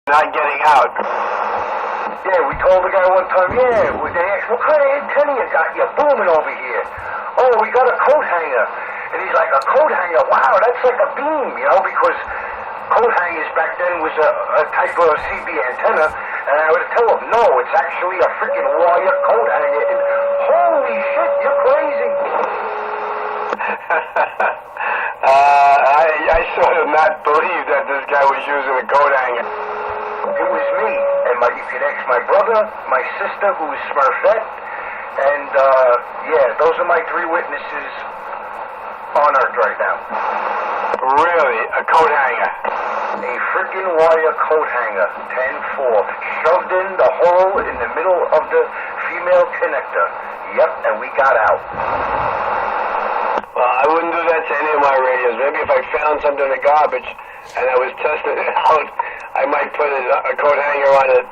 not getting out. Yeah, we told the guy one time, they asked, what kind of antenna you got? You're booming over here. Oh, we got a coat hanger. And he's like, a coat hanger? Wow, that's like a beam, because coat hangers back then was a type of CB antenna. And I would tell him, no, it's actually a freaking wire coat hanger. And holy shit, you're crazy. I sort of not believe that this guy was using a coat hanger. It was me, and you can ask my brother, my sister, who is Smurfette, and those are my three witnesses on Earth right now. Really? A coat hanger? A freaking wire coat hanger, 10-4, shoved in the hole in the middle of the female connector. Yep, and we got out. Well, I wouldn't do that to any of my radios. Maybe if I found something in the garbage and I was testing it out, I might put a coat hanger on it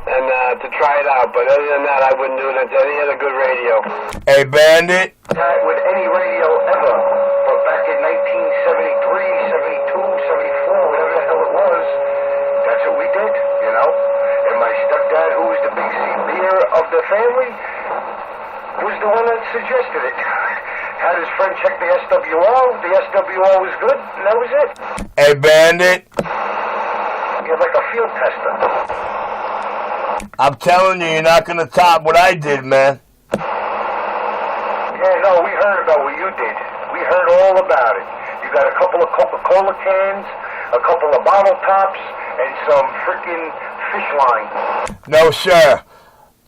and to try it out. But other than that, I wouldn't do that to any other good radio. Hey, Bandit. Not with any radio ever. But back in 1973, 72, 74, whatever the hell it was, that's what we did, And my stepdad, who was the big C beer of the family, was the one that suggested it. Had his friend check the SWR. The SWR was good, and that was it. Hey, Bandit. You're like a field tester. I'm telling you, you're not going to top what I did, man. Yeah, no, we heard about what you did. We heard all about it. You got a couple of Coca-Cola cans, a couple of bottle tops, and some freaking fish line. No, sir.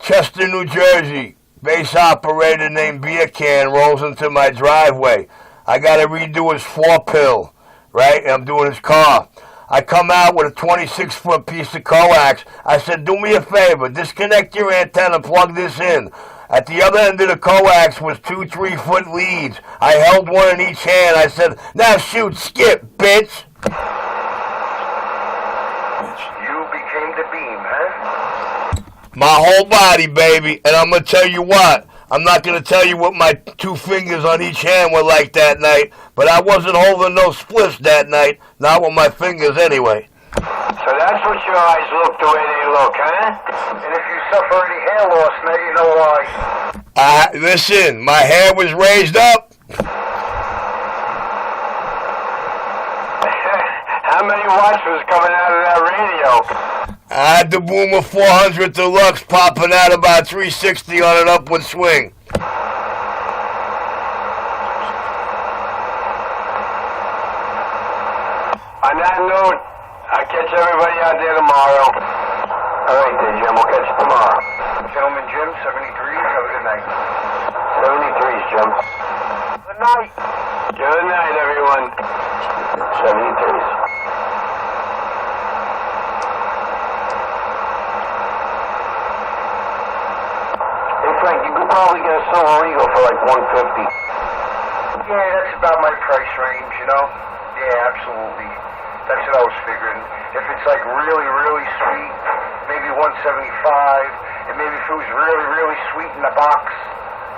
Chester, New Jersey. Base operator named Beer Can rolls into my driveway. I got to redo his 4-pill, right? And I'm doing his car. I come out with a 26-foot piece of coax. I said, do me a favor, disconnect your antenna, plug this in. At the other end of the coax was 2 3-foot leads. I held one in each hand. I said, now shoot, skip, bitch. You became the beam, huh? My whole body, baby. And I'm going to tell you what. I'm not going to tell you what my 2 fingers on each hand were like that night, but I wasn't holding no spliffs that night, not with my fingers anyway. So that's what your eyes look the way they look, huh? And if you suffer any hair loss, now you know why. Listen, my hair was raised up. How many watts was coming out of that radio? I had the Boomer 400 Deluxe popping out about 360 on an upward swing. On that note, I'll catch everybody out there tomorrow. All right, then, Jim. We'll catch you tomorrow. Gentleman Jim, 73. Have a good night. 73s, Jim. Good night. Good night, everyone. 73s. Frank, you could probably get a Silver Eagle for like $150. Yeah, that's about my price range, Yeah, absolutely. That's what I was figuring. If it's like really, really sweet, maybe $175, and maybe if it was really, really sweet in the box,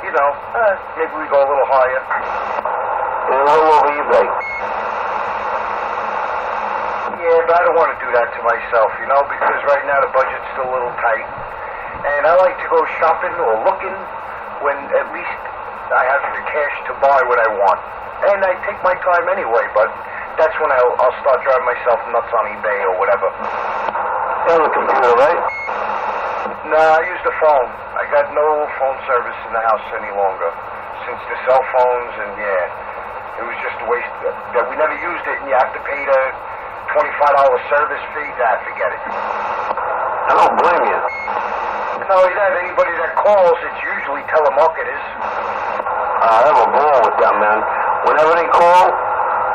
maybe we go a little higher. And a little over eBay. Yeah, but I don't want to do that to myself, because right now the budget's still a little tight. And I like to go shopping or looking when at least I have the cash to buy what I want. And I take my time anyway, but that's when I'll start driving myself nuts on eBay or whatever. You have a computer, right? Nah, I use the phone. I got no phone service in the house any longer. Since the cell phones, and it was just a waste. That we never used it, and you have to pay the $25 service fee. Forget it. I don't blame you. Not only that, anybody that calls, it's usually telemarketers. I have a ball with them, man. Whenever they call,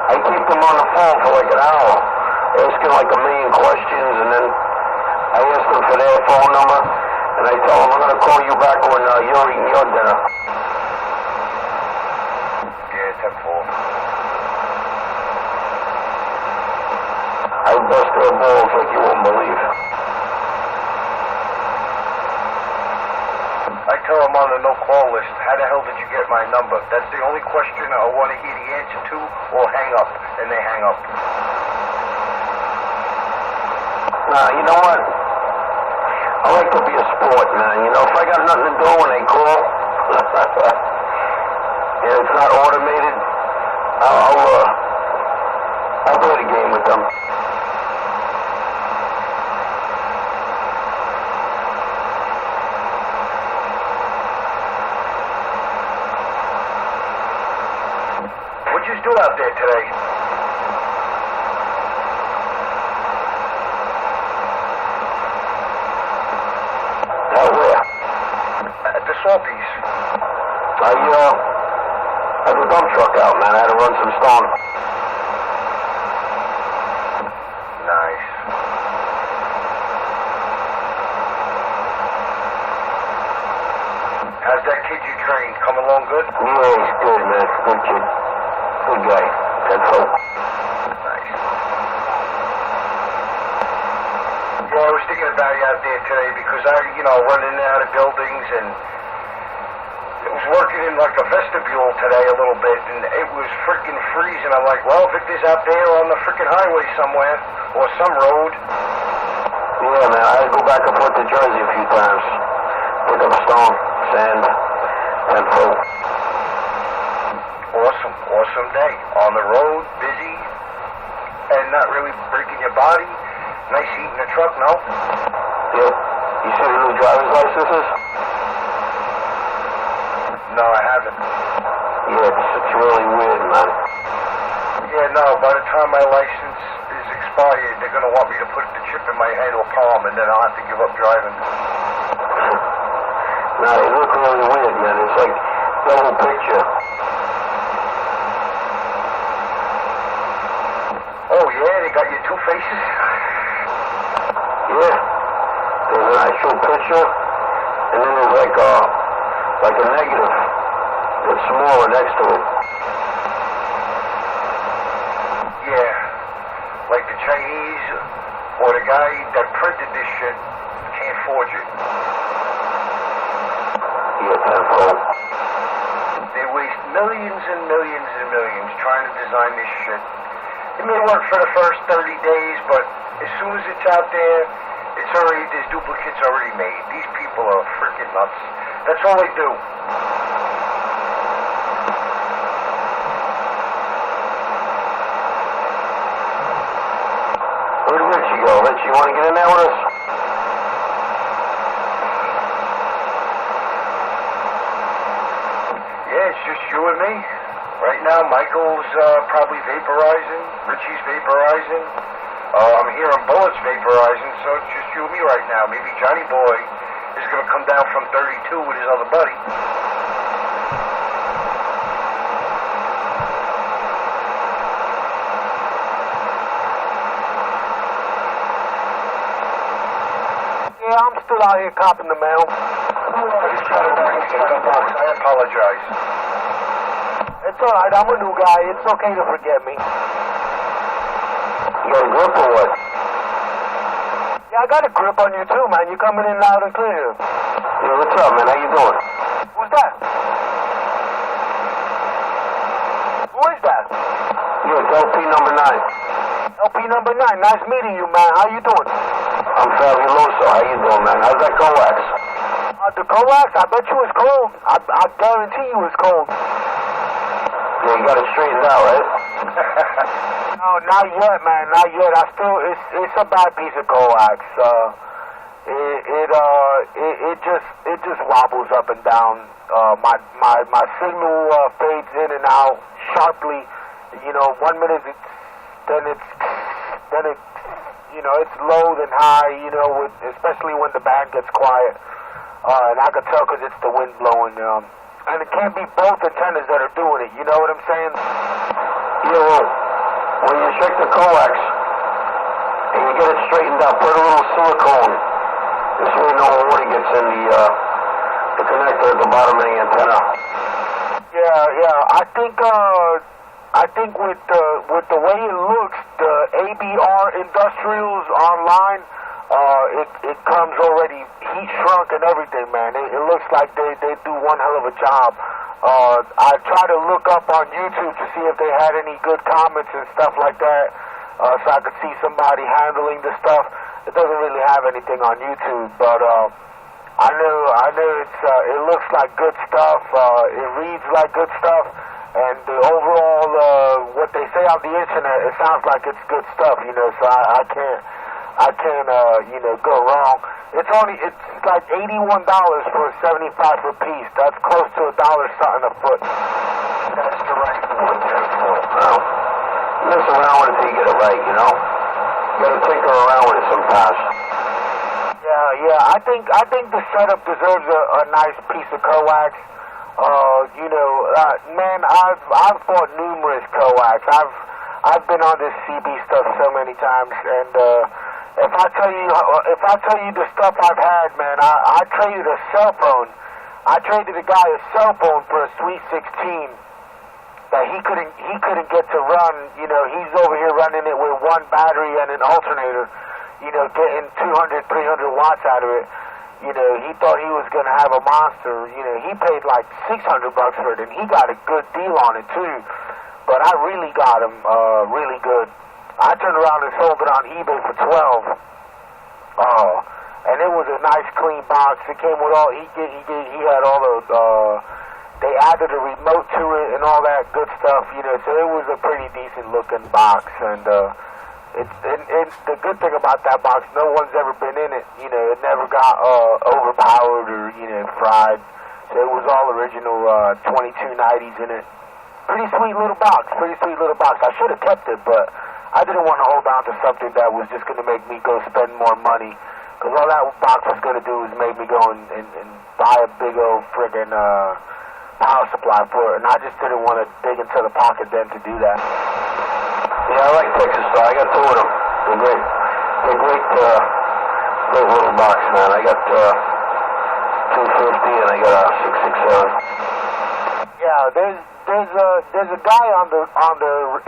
I keep them on the phone for like an hour, asking like a million questions, and then I ask them for their phone number, and I tell them I'm going to call you back when you're eating your dinner. Yeah, 10-4. I bust their balls like you won't believe. I tell them on the no-call list, how the hell did you get my number? That's the only question I want to hear the answer to, or hang up, and they hang up. Nah, you know what? I like to be a sport, man. You know, if I got nothing to do when they call, and it's not automated, I'll play the game with them. What'd you do out there today? Where? At the Salties. I had a dump truck out, man. I had to run some stone. Nice. How's that kid you trained? Coming along good? Yeah, he's good, man. Good kid. Good guy. That's all. Nice. Yeah, I was thinking about you out there today because I, running in and out of buildings and I was working in like a vestibule today a little bit and it was freaking freezing. I'm like, well, Victor's out there on the freaking highway somewhere or some road. Yeah, man. I had to go back and forth to Jersey a few times. Pick up stone, sand, and fruit. Awesome day. On the road, busy, and not really breaking your body. Nice heat in the truck, no? Yep. You see the new driver's licenses? No, I haven't. Yeah, it's really weird, man. Yeah, no, by the time my license is expired, they're going to want me to put the chip in my head or palm, and then I'll have to give up driving. Nah, they look really weird, man. It's like double picture. Oh, yeah? They got your two faces? Yeah. There's an actual picture, and then there's like a negative that's smaller next to it. Yeah. Like the Chinese or the guy that printed this shit can't forge it. Yeah, tenfold. They waste millions and millions and millions trying to design this shit. It may work for the first 30 days, but as soon as it's out there, there's duplicates already made. These people are freaking nuts. That's all they do. Where'd Richie go? Richie, you want to get in there with us? Yeah, it's just you and me. Right now, Michael's probably vaporizing. Richie's vaporizing. I'm hearing bullets vaporizing, so it's just you and me right now. Maybe Johnny Boy is going to come down from 32 with his other buddy. Yeah, I'm still out here copping the mail. I apologize. It's alright, I'm a new guy. It's okay to forget me. You got a grip or what? Yeah, I got a grip on you too, man. You coming in loud and clear. Yeah, what's up, man? How you doing? Who's that? Who is that? Yeah, it's LP number 9. LP number 9. Nice meeting you, man. How you doing? I'm Fabuloso. How you doing, man? How's that coax? The coax? I bet you it's cold. I guarantee you it's cold. Yeah, you got it straightened out, right? No, not yet, man. Not yet. It's a bad piece of coax. It just wobbles up and down. My signal fades in and out sharply. 1 minute it's low then high. Especially when the band gets quiet. And I can tell because it's the wind blowing. And it can't be both antennas that are doing it. You know what I'm saying? Yeah, well, when you check the coax and you get it straightened out, put a little silicone. This way no water gets in the connector at the bottom of the antenna. Yeah. I think with the way it looks, the ABR Industrials online, it comes already heat shrunk and everything, man. It looks like they do one hell of a job. I tried to look up on YouTube to see if they had any good comments and stuff like that, so I could see somebody handling the stuff. it doesn't really have anything on YouTube, but I know it looks like good stuff. It reads like good stuff, and the overall what they say on the internet, it sounds like it's good stuff, you know. So I can't go wrong. It's like $81 for a 75-foot piece. That's close to $1 something a foot. That's the right one there. Well, mess around with it till you get it right, you know. You gotta tinker around with it sometimes. Yeah. I think the setup deserves a nice piece of coax. Man, I've bought numerous coax. I've been on this CB stuff so many times, and if I tell you the stuff I've had, man, I traded a cell phone. I traded a guy a cell phone for a Sweet 16 that he couldn't get to run. You know, he's over here running it with one battery and an alternator. You know, getting 200, 300 watts out of it. You know, he thought he was going to have a monster. You know, he paid like $600 for it, and he got a good deal on it too. But I really got him really good. I turned around and sold it on eBay for $12. And it was a nice, clean box. It came with all. He had all the. They added a remote to it and all that good stuff. You know, so it was a pretty decent looking box. And it's the good thing about that box. No one's ever been in it. You know, it never got overpowered or fried. So it was all original 2290s in it. Pretty sweet little box. I should have kept it, but I didn't want to hold on to something that was just going to make me go spend more money. Because all that box was going to do was make me go and buy a big old friggin' power supply for it. And I just didn't want to dig into the pocket then to do that. Yeah, I like Texas Star. I got two of them. They're great. They're great little box, man. I got 250 and I got a 667. Yeah, there's a guy on the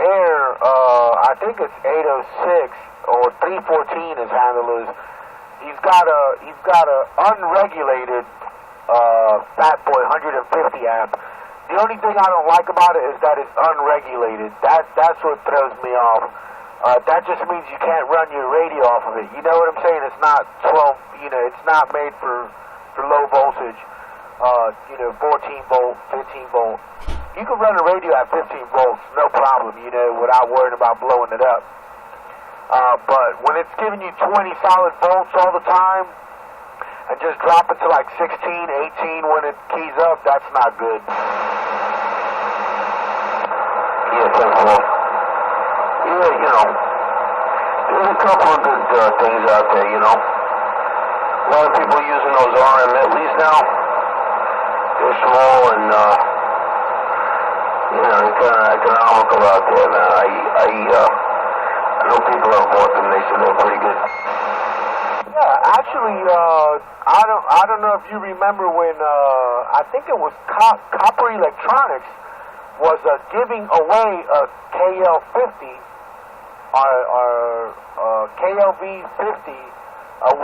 air. I think it's 806 or 314. His handle is. He's got a unregulated Fat Boy 150 amp. The only thing I don't like about it is that it's unregulated. That's what throws me off. That just means you can't run your radio off of it. You know what I'm saying? It's not 12. It's not made for low voltage. 14 volt, 15 volt. You can run a radio at 15 volts, no problem. Without worrying about blowing it up. But when it's giving you 20 solid volts all the time and just drop it to like 16, 18 when it keys up, that's not good. Yeah, there's a couple of good things out there, A lot of people using those RM Metleys now. They're small and, they're kind of economical out there, man. I know people have bought them. They said they're pretty good. Yeah, actually, I don't know if you remember when I think it was Copper Electronics was giving away a KL50 or KLV50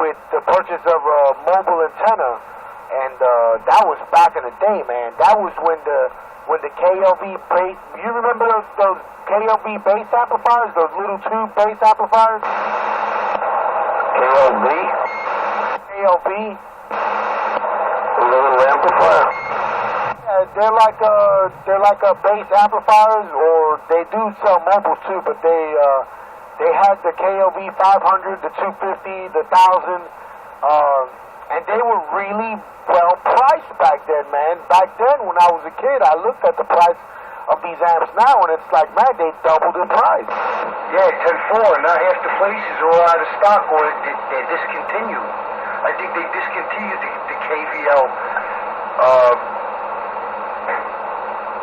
with the purchase of a mobile antenna, and that was back in the day, man. That was when the KLV bass. You remember those KLV bass amplifiers, those little tube bass amplifiers? KLV? KLV. A little amplifier? Yeah, they're like a bass amplifiers, or they do sell mobile too, but they had the KLV 500, the 250, the 1000, and they were really well priced back then, man. Back then, when I was a kid, I looked at the price of these amps now, and it's like, man, they doubled in price. Yeah, 10-4. Now half the places are all out of stock, or they're discontinued. I think they discontinued the KVL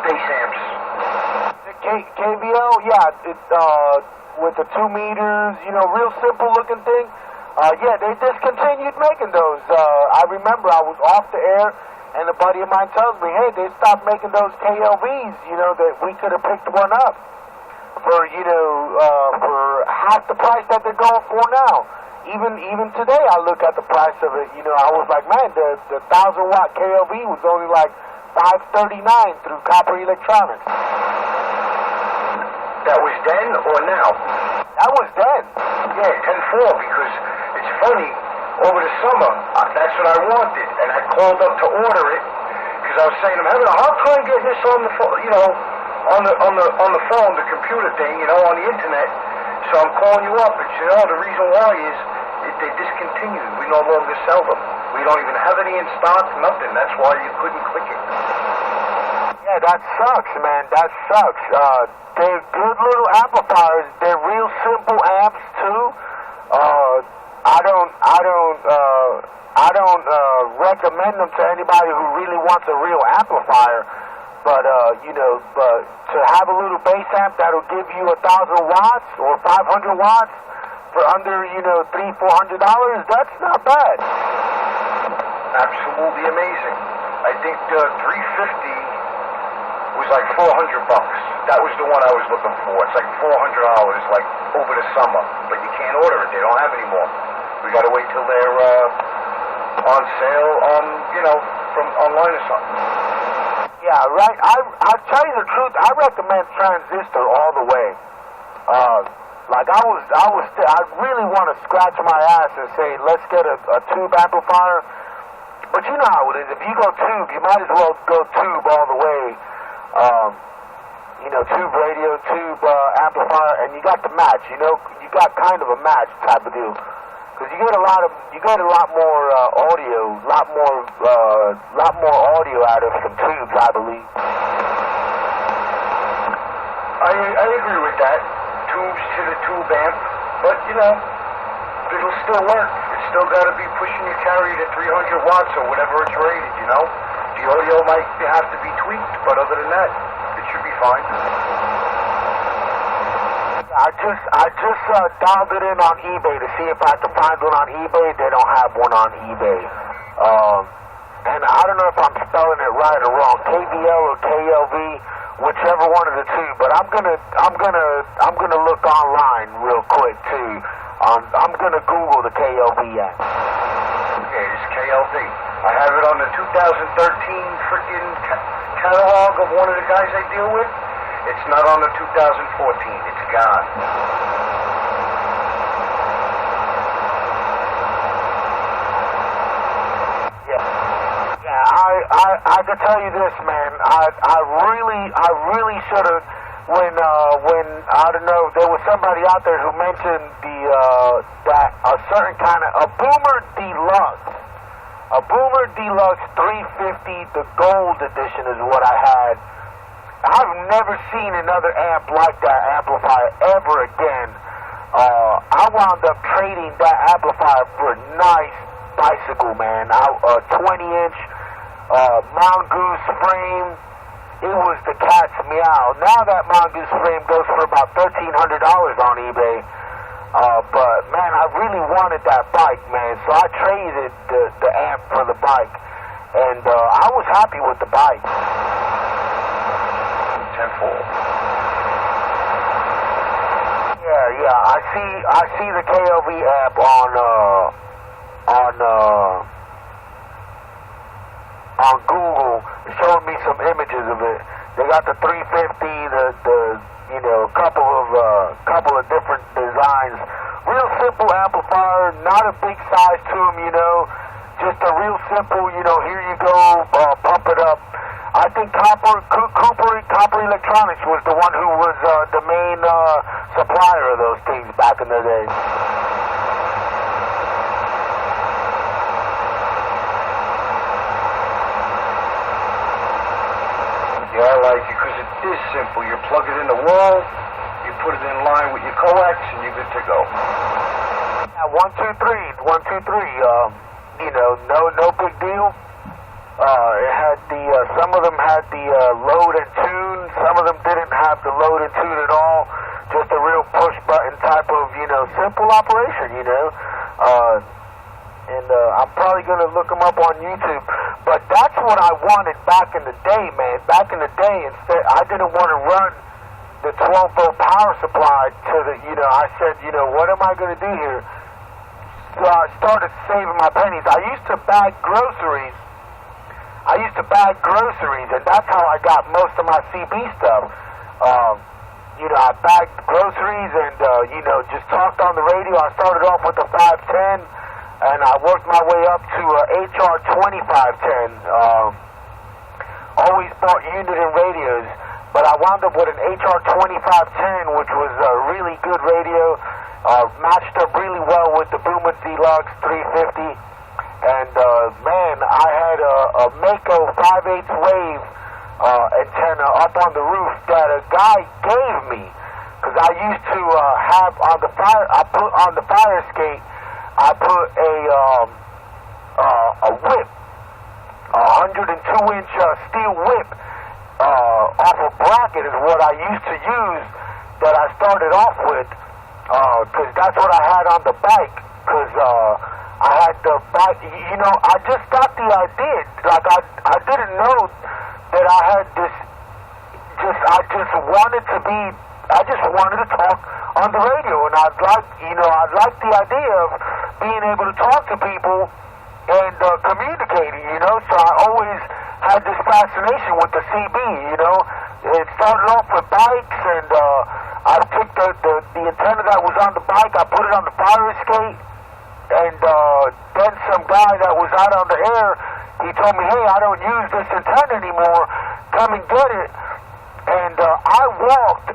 bass amps. The KVL, yeah, with the 2 meters, real simple looking thing. Yeah, they discontinued making those. I remember I was off the air, and a buddy of mine tells me, hey, they stopped making those KLVs, that we could have picked one up for, for half the price that they're going for now. Even today, I look at the price of it, I was like, man, the 1,000-watt KLV was only like $539 through Copper Electronics. That was then or now? That was then. Yeah, 10-4, because it it's funny, over the summer, that's what I wanted, and I called up to order it, because I was saying I'm having a hard time getting this on the phone, you know, on the phone, the computer thing, you know, on the internet. So I'm calling you up, and you know, the reason why is they discontinued. We no longer sell them. We don't even have any in stock, nothing. That's why you couldn't click it. Yeah, that sucks, man. That sucks. They're good little amplifiers. They're real simple amps too. I don't recommend them to anybody who really wants a real amplifier. But to have a little bass amp that'll give you 1,000 watts or 500 watts for under $300-400, that's not bad. Absolutely amazing. I think the 350 was like $400. That was the one I was looking for. It's like $400, like over the summer, but you can't order it. They don't have any more. We got to wait till they're on sale on from online or something. Yeah, right. I tell you the truth. I recommend Transistor all the way. I really want to scratch my ass and say, let's get a tube amplifier. But you know how it is. If you go tube, you might as well go tube all the way. Tube radio, tube amplifier, and you got the match. You got kind of a match type of deal. Because you get a lot more audio, lot more audio out of some tubes, I believe. I agree with that. Tubes to the tube amp, but it'll still work. It's still got to be pushing your carrier to 300 watts or whatever it's rated. The audio might have to be tweaked, but other than that, it should be fine. I just dialed it in on eBay to see if I could find one on eBay. They don't have one on eBay. And I don't know if I'm spelling it right or wrong, KVL or KLV, whichever one of the two. But I'm gonna look online real quick too. I'm gonna Google the KLV app. Okay, it's KLV. I have it on the 2013 freaking catalog of one of the guys I deal with. It's not on the 2014. It's gone. I can tell you this, man. I really should have. When I don't know, there was somebody out there who mentioned that a certain kind of a Boomer Deluxe 350, the gold edition is what I had. I've never seen another amp like that amplifier ever again. I wound up trading that amplifier for a nice bicycle, man. A 20-inch Mongoose frame. It was the cat's meow. Now that Mongoose frame goes for about $1,300 on eBay. But man, I really wanted that bike, man. So I traded the amp for the bike, and I was happy with the bike. Tenfold. Yeah. I see the KLV app on Google, showing me some images of it. They got the 350, couple of different designs. Real simple amplifier, not a big size to them, just a real simple, here you go, pump it up. I think Cooper Electronics was the one who was the main supplier of those things back in the day. Yeah, I like it because it is simple. You plug it in the wall, you put it in line with your coax, and you're good to go. Yeah, 1, 2, 3. No big deal. It had some of them had the load and tune. Some of them didn't have the load and tune at all. Just a real push button type of, simple operation, And I'm probably going to look them up on YouTube. But that's what I wanted back in the day, man. Back in the day, instead, I didn't want to run the 12-volt power supply to the, I said, what am I going to do here? So I started saving my pennies. I used to bag groceries, and that's how I got most of my CB stuff. I bagged groceries and, just talked on the radio. I started off with a 510, and I worked my way up to HR 2510. Always bought unit and radios, but I wound up with an HR 2510, which was a really good radio. Matched up really well with the Boomer Deluxe 350. And, man, I had a Mako 5/8 wave antenna up on the roof that a guy gave me, because I used to have on the fire escape, I put a whip, a 102-inch steel whip off a bracket is what I used to use, that I started off with, because that's what I had on the bike, because I had the bike, I just got the idea, like I didn't know that I had this, I just wanted to talk on the radio, and I'd like the idea of being able to talk to people and communicating, so I always had this fascination with the CB, It started off with bikes, and I took the antenna that was on the bike, I put it on the fire escape, and then some guy that was out on the air, he told me, hey, I don't use this antenna anymore, come and get it. And I walked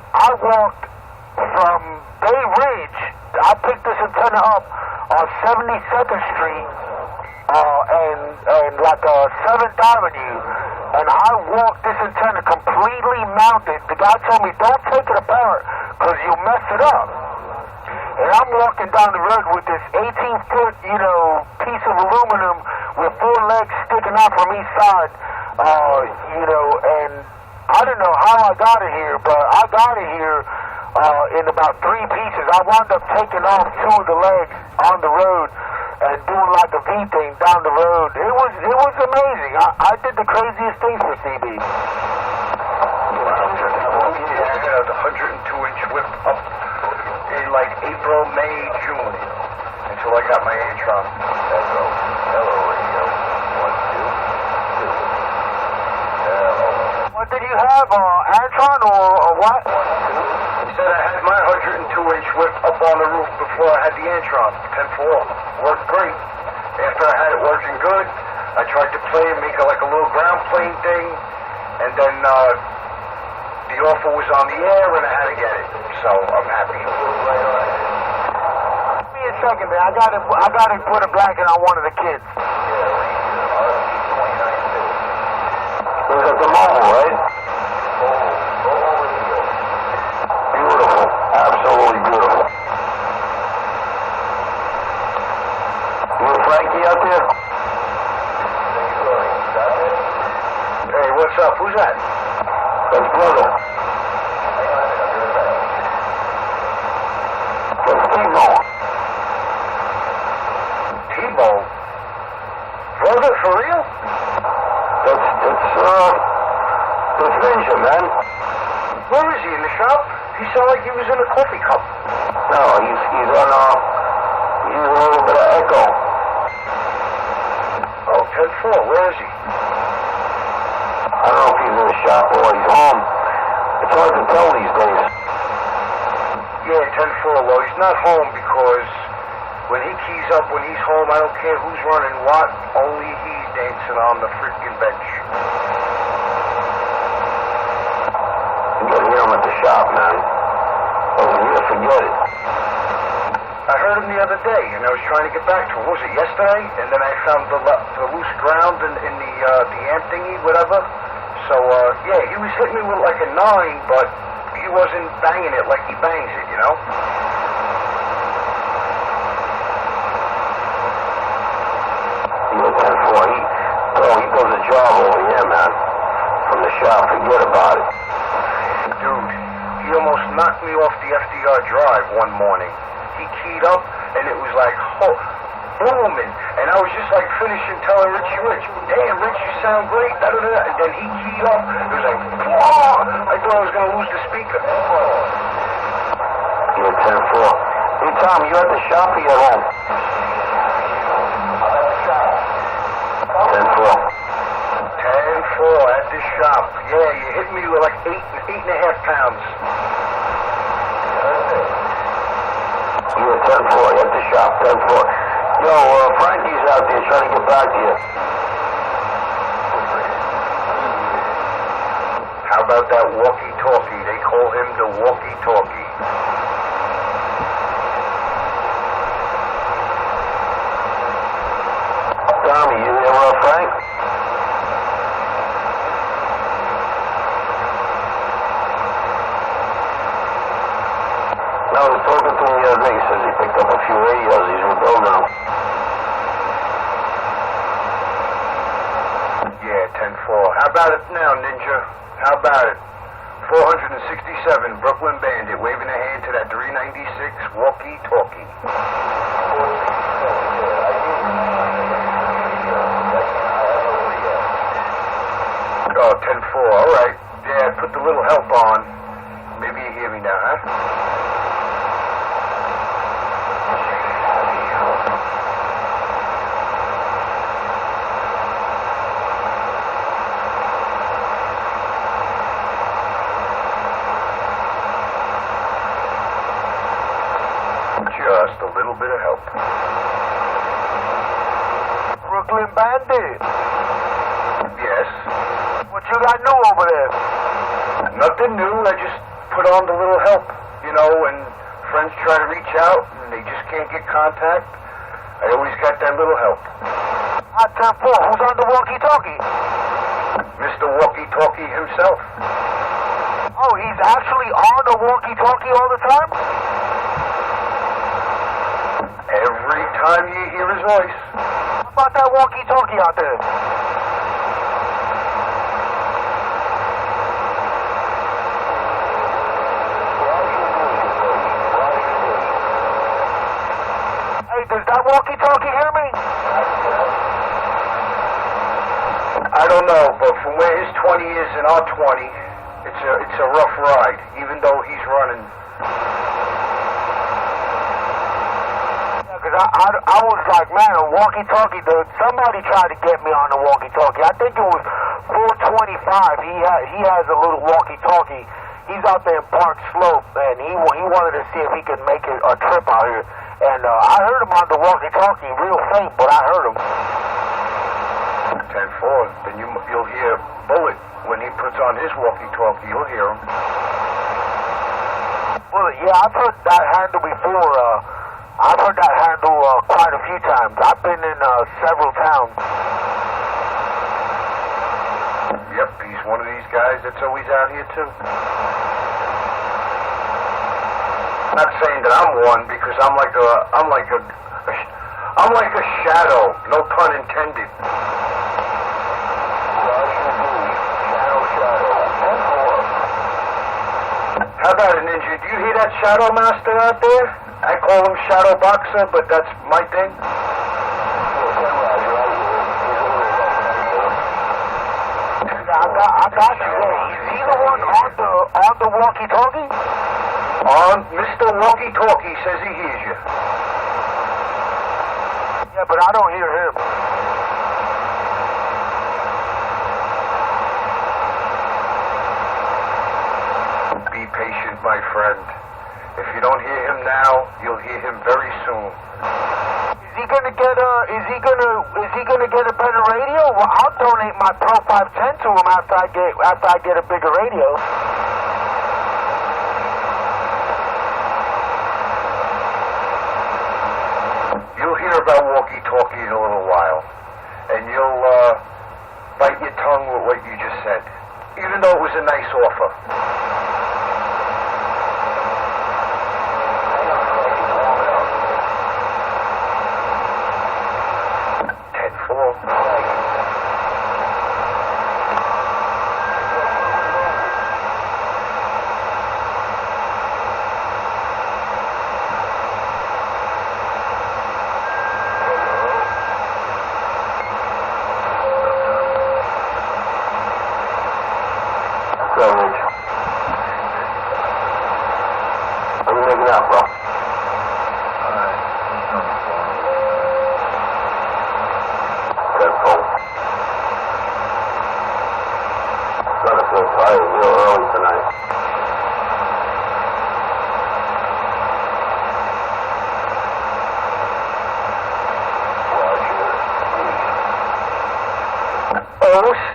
from Bay Ridge, I picked this antenna up on 72nd Street and like 7th Avenue, and I walked this antenna completely mounted. The guy told me, don't take it apart, because you'll mess it up. And I'm walking down the road with this 18-foot, piece of aluminum with 4 legs sticking out from each side, and I don't know how I got it here, but I got it here in about 3 pieces. I wound up taking off 2 of the legs on the road and doing like a V thing down the road. It was amazing. I did the craziest things for CB. I had a 102-inch whip up in like April, May, June, until I got my Antron. Hello, radio. 1, 2, 2. Hello. What did you have, Antron or what? He said I had my 102-inch whip up on the roof before I had the Antron, 10-4. Worked great. After I had it working good, I tried to play and make it like a little ground plane thing, and then the offer was on the air and I had to get it. So I'm happy. Give me a second, man. I got to put a blanket on one of the kids. It was at the mobile, right? Beautiful. Absolutely beautiful. You and Frankie out there? Hey, what's up? Who's that? That's brother. That's T-Bone. T-Bone? Brother, for real? That's Ninja, man. Where is he, in the shop? He sounded like he was in a coffee cup. No, he's on, he's a little bit of echo. Oh, 10-4, where is he? I don't know if he's in the shop or he's home. It's hard to tell these days. Yeah, 10-4. Well, he's not home because when he keys up, when he's home, I don't care who's running what, only he's dancing on the freaking bench. You gotta hear him at the shop, man. Wasn't here, forget it. I heard him the other day, and I was trying to get back to him. Was it yesterday? And then I found the loose ground in the amp thingy, whatever. So, yeah, he was hitting me with like a 9, but he wasn't banging it like he bangs it, Yeah, 10-4. He does a job over here, man. From the shop, forget about it. Dude, he almost knocked me off the FDR drive one morning. He keyed up, and it was like, booming. And I was just like finishing telling Richie Rich, damn, Rich, you sound great, da-da-da. And then he keyed up, it was like, whoa! I thought I was going to lose the speaker. Yeah, 10-4. Hey, Tom, you at the shop or you at home? 10-4. 10-4 at the shop. Yeah, you hit me with like 8.5 pounds. 10-4, at the shop, 10-4. Yo, Frankie's out there trying to get back to you. How about that walkie-talkie? They call him the walkie-talkie. Tommy, you there, Frank? No, I was talking to him the other day. He says he picked up a few radios. He's with Bill now. Yeah, 10-4. How about it now, Ninja? How about it? 467, Brooklyn Bandit, waving a hand to that 396 walkie-talkie. Oh, 10-4, all right. Yeah, put the little help on. Maybe you hear me now, huh? Just a little bit of help. Brooklyn Bandit. Yes. What you got new over there? Nothing new. I just put on the little help. You know, when friends try to reach out and they just can't get contact, I always got that little help. 10-4. Who's on the walkie-talkie? Mr. Walkie-Talkie himself. Oh, he's actually on the walkie-talkie all the time? Every time you hear his voice. How about that walkie-talkie out there? Hey, does that walkie-talkie hear me? I don't know, but from where his 20 is and our 20, it's a rough ride, even though he's running. Because I was like, man, a walkie-talkie, somebody tried to get me on the walkie-talkie. I think it was 425. He has a little walkie-talkie. He's out there in Park Slope, and he wanted to see if he could make a trip out here. And I heard him on the walkie-talkie, real faint, but I heard him. 10-4, then you'll hear Bullet when he puts on his walkie-talkie. You'll hear him. Well, yeah, I've heard that handle before. I've heard that handle quite a few times. I've been in several towns. Yep, he's one of these guys that's always out here too. I'm not saying that I'm one because I'm like a shadow, no pun intended. How about it, Ninja? Do you hear that Shadow Master out there? I call him Shadow Boxer, but that's my thing. I got you. Is he the one on the walkie-talkie? Mr. Walkie-Talkie says he hears you. Yeah, but I don't hear him. Be patient, my friend. If you don't hear him now, you'll hear him very soon. Is he gonna get a better radio? Well, I'll donate my Pro 510 to him after I get a bigger radio. You'll hear about walkie-talkie in a little while, and you'll bite your tongue with what you just said, even though it was a nice offer. Coverage.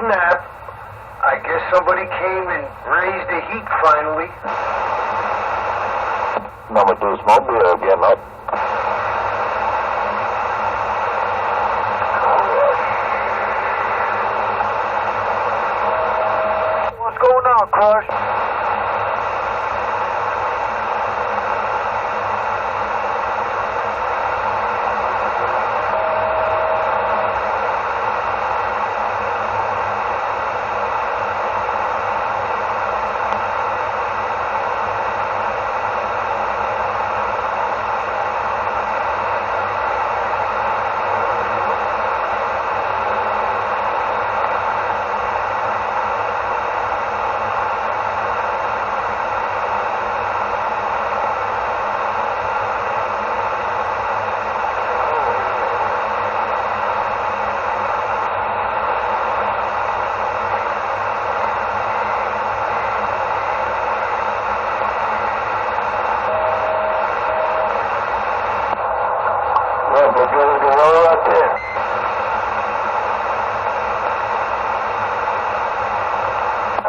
snap. I guess somebody came and raised the heat finally. Number 2 Mobile again up. What's going on, Crush?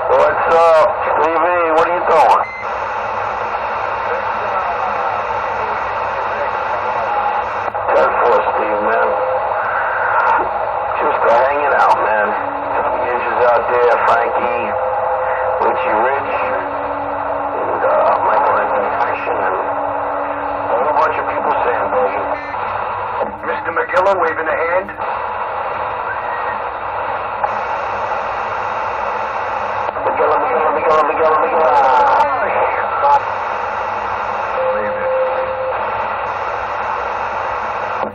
What's up, Stevie? What are you doing? Steve, man. Just hanging out, man. Some ninjas out there, Frankie, Richie Rich, and Michael Anthony Action, and a whole bunch of people saying, baby. Mr. McGilla waving a hand.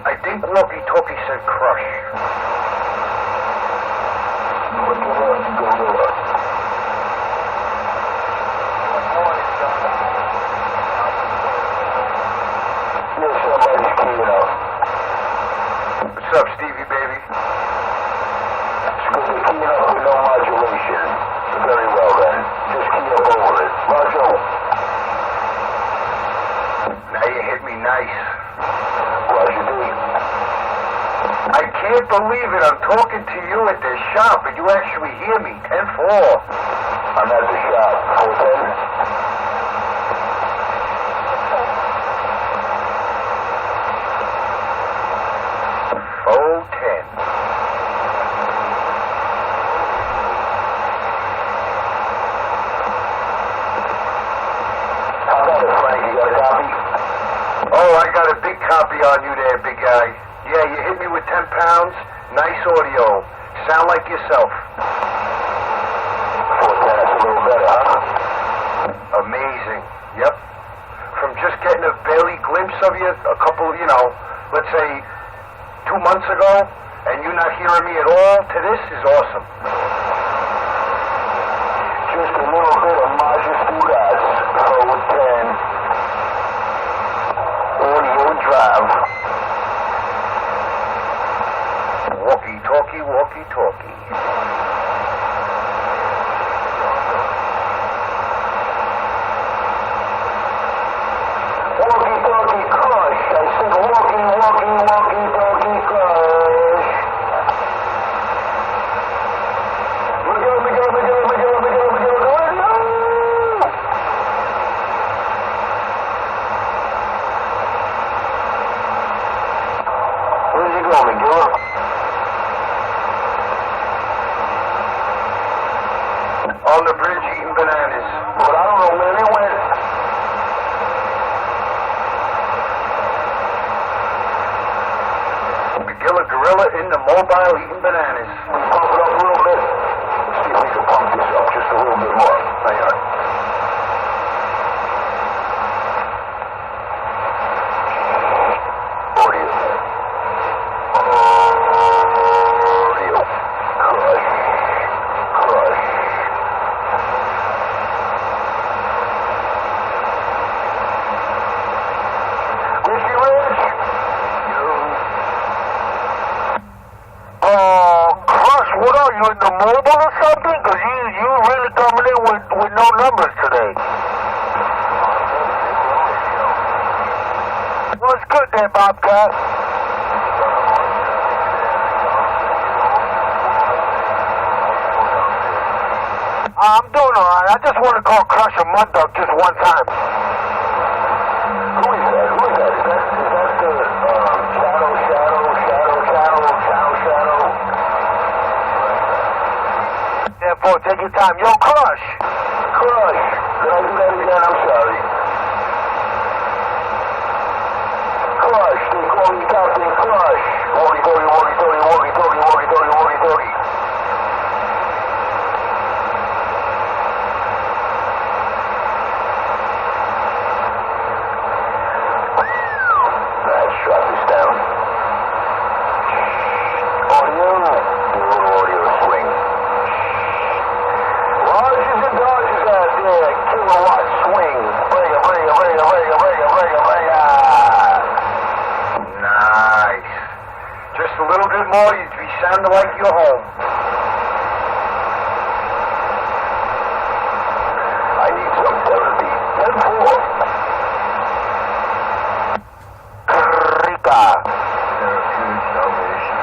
I think Walkie Talkie said crush. What's up, Stevie, baby? Key up with no modulation. Very well, then. Just key up over it. Roger. Now you hit me nice. Roger D. I can't believe it. I'm talking to you at the shop, and you actually hear me. 10-4. I'm at the shop. 410. 410. How about it, Frank? You got a copy? Oh, I got a big copy on you there, big guy. Yeah, you hit me with 10 pounds. Nice audio. Sound like yourself. 410, that's a little better, huh? Amazing. Yep. From just getting a barely glimpse of you a couple, let's say 2 months ago, and you not hearing me at all, to this is awesome. Just a little bit of Majesty Gas. 410. Audio drive. Walkie-talkie, walkie-talkie. Walkie-talkie crush. I said walkie-talkie crush. Miguel. Where's he going, Miguel? On the bridge eating bananas. But I don't know where they went. McGilla Gorilla in the mobile eating bananas. Pump it up a little bit. Let's see if we can pump this up just a little bit more. Hang on. Audio. Crush. Richie Rich. Crush, what are you in the mobile or something? Cause you really coming in with no numbers today. What's good there, Bobcat? I'm doing all right. I just want to call Crusher Mud Dog just one time. Who is that? Who is that? Is that the Shadow? Yeah, boy, take your time. Yo, Crush. Crush. Did I do that again? I'm sorry. Crush. They call me Captain Crush. Walkie-talkie. Let's shut this down. Audio swing. Rogers and Dodgers out there. Kilowatt swing. Bring it. Nice. Just a little bit more, you'd be sounding like you're home. I need some therapy. 10-4. Rica. Therapeutic salvation.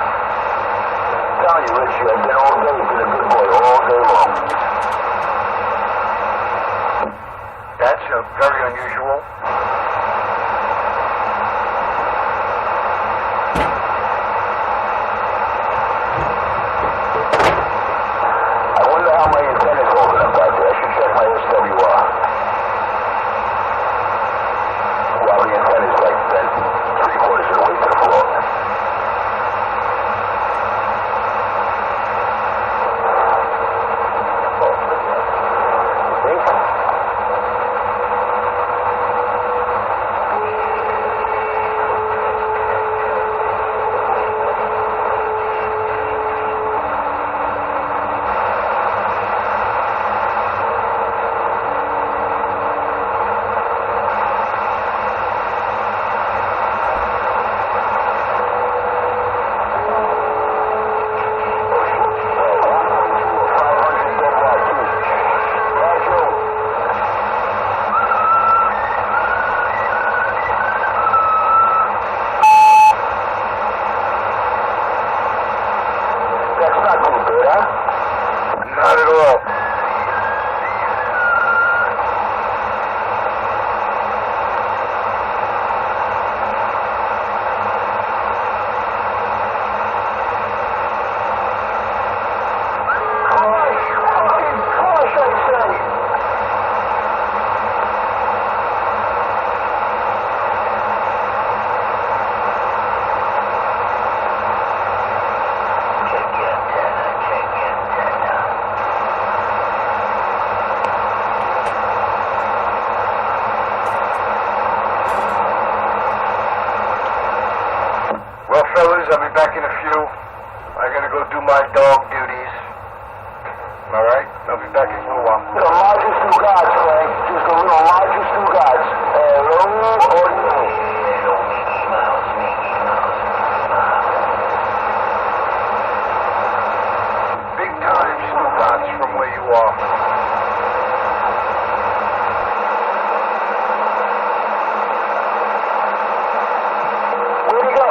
I'm telling you, Richie, I've been all day. Been a good boy all day long. That's very unusual. I wonder how my antenna's holding up out there. I should check my SWR. Well, the antenna's like bent 3/4 of the way to the floor. Think? That's not too good, huh? Not at all. Crush, I say. Well, fellas, I'll be back in a few. I gotta go do my dog duties. All right? I'll be back in a little while. The largest two gods, Frank. Just the little largest two gods. Hello or no? Big time Stugots from where you are. Where'd he go?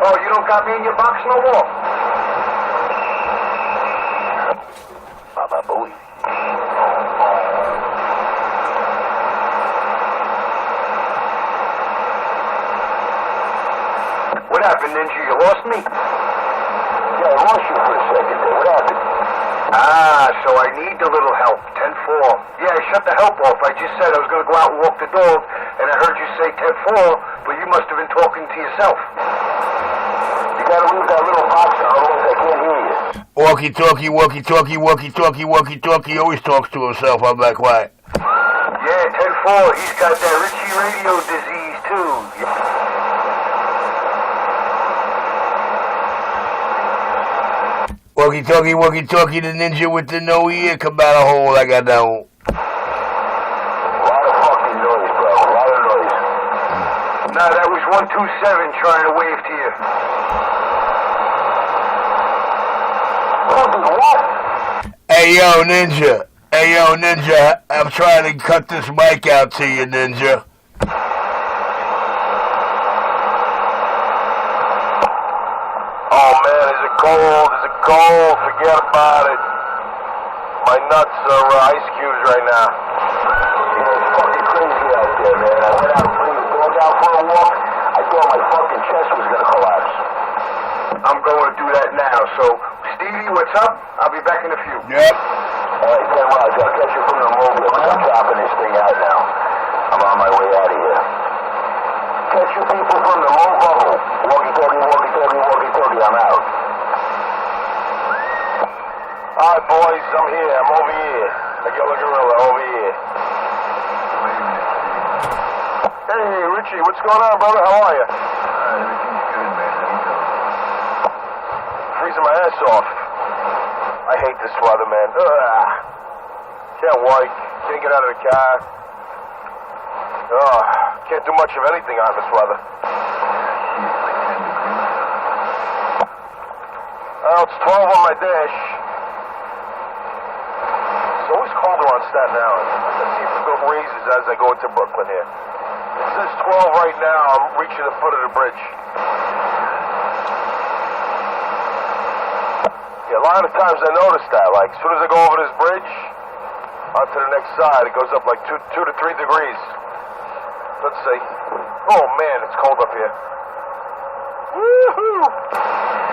Oh, you don't got me in your box no more? Baba Booey. What happened, Ninja? You lost me? Yeah, I lost you for a second there. What happened? Ah, so I need a little help. 10-4. Yeah, I shut the help off. I just said I was going to go out and walk the dog, and I heard you say 10-4, but you must have been talking to yourself. You gotta leave that little box on, otherwise I can't hear you. Walkie-talkie, always talks to himself. I'm like, what? Yeah, 10-4. He's got that Richie radio disease, too. Walkie-talkie, the ninja with the no ear come out of hole like I don't. A lot of fucking noise, bro. A lot of noise. Nah, that was 127 trying to wave to you. What? Hey yo, Ninja, I'm trying to cut this mic out to you, Ninja. Oh man, is it cold? Is it cold? Forget about it. My nuts are ice cubes right now. Yeah, it's fucking crazy out there, man. I went out and bring the dog out for a walk. I thought my fucking chest was gonna collapse. I'm going to do that now. So, Stevie, what's up? I'll be back in a few. Yep. All right, then, Roger, I'll catch you from the mobile. I'm chopping this thing out now. I'm on my way out of here. Catch you people from the mobile. Walkie-talkie, walkie-talkie, walkie-talkie. I'm out. All right, boys, I'm here. I'm over here. The Yellow Gorilla, over here. Hey, Richie, what's going on, brother? How are you? Everything's good, man. Freezing my ass off. I hate this weather, man. Ugh. Can't work. Can't get out of the car. Oh, can't do much of anything out in this weather. Well, it's 12 on my dash. It's always colder on Staten Island. Let's see if it raises as I go into Brooklyn here. It says 12 right now. I'm reaching the foot of the bridge. Yeah, a lot of times I notice that. Like, as soon as I go over this bridge, onto the next side, it goes up like 2 to 3 degrees. Let's see. Oh, man, it's cold up here. Woohoo!